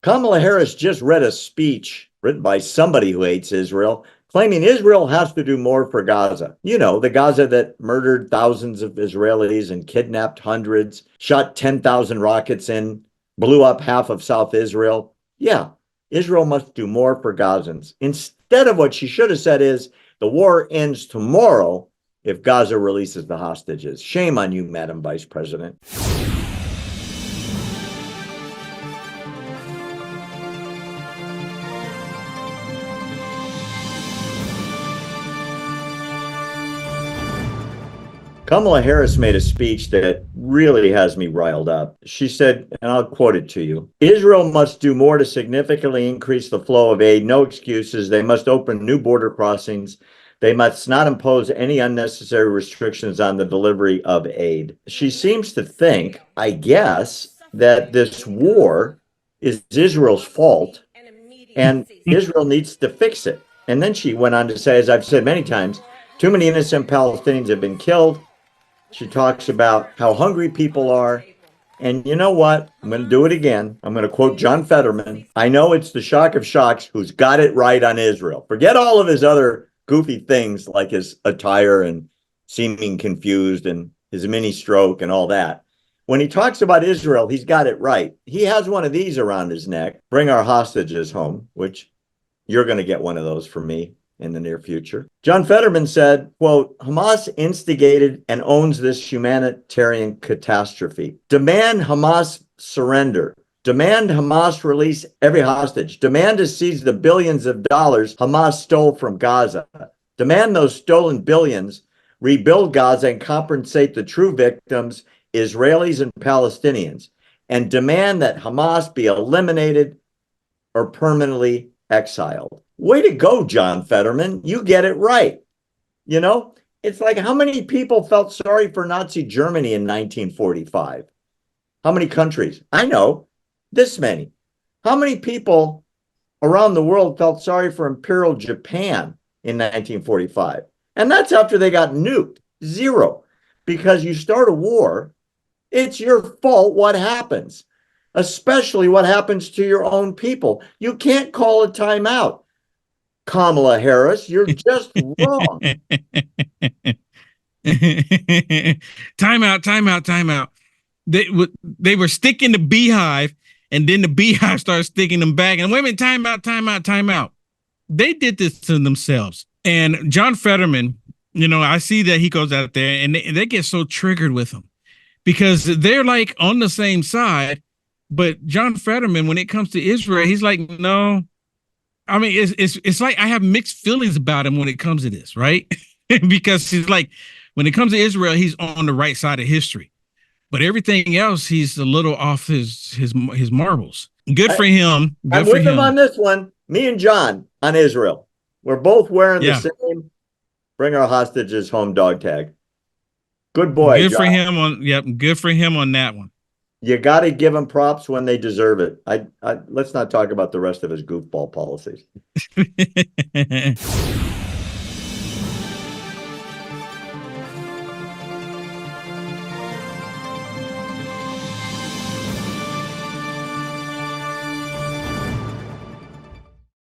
Kamala Harris just read a speech written by somebody who hates Israel, claiming Israel has to do more for Gaza. You know, the Gaza that murdered thousands of Israelis and kidnapped hundreds, shot 10,000 rockets in, blew up half of South Israel. Yeah, Israel must do more for Gazans. Instead of what she should have said is, the war ends tomorrow if Gaza releases the hostages. Shame on you, Madam Vice President. Kamala Harris made a speech that really has me riled up. She said, and I'll quote it to you: Israel must do more to significantly increase the flow of aid. No excuses. They must open new border crossings. They must not impose any unnecessary restrictions on the delivery of aid. She seems to think, I guess, that this war is Israel's fault and Israel needs to fix it. And then she went on to say, as I've said many times, too many innocent Palestinians have been killed. She talks about how hungry people are. And you know what? I'm going to do it again. I'm going to quote John Fetterman. I know it's the shock of shocks who's got it right on Israel. Forget all of his other goofy things like his attire and seeming confused and his mini stroke and all that. When he talks about Israel, he's got it right. He has one of these around his neck. Bring our hostages home, which you're going to get one of those from me in the near future. John Fetterman said, quote, Hamas instigated and owns this humanitarian catastrophe. Demand Hamas surrender. Demand Hamas release every hostage. Demand to seize the billions of dollars Hamas stole from Gaza. Demand those stolen billions rebuild Gaza and compensate the true victims, Israelis and Palestinians. And demand that Hamas be eliminated or permanently exiled. Way to go, John Fetterman. You get it right. You know, it's like how many people felt sorry for Nazi Germany in 1945? How many countries? I know, this many. How many people around the world felt sorry for Imperial Japan in 1945? And that's after they got nuked. Zero. Because you start a war, it's your fault what happens, especially what happens to your own people. You can't call a timeout. Kamala Harris, you're just wrong. Time out. They were sticking the beehive, and then the beehive started sticking them back. And wait a minute, time out. They did this to themselves. And John Fetterman, you know, I see that he goes out there, and they get so triggered with him because they're like on the same side. But John Fetterman, when it comes to Israel, he's like, no. I mean, it's like I have mixed feelings about him when it comes to this, right? Because he's like, when it comes to Israel, he's on the right side of history, but everything else, he's a little off his marbles. Good for him. I'm with him on this one. Me and John on Israel. We're both wearing the same "Bring our hostages home" dog tag. Good boy. Good John. For him on. Yep. Good for him on that one. You got to give them props when they deserve it. Let's not talk about the rest of his goofball policies.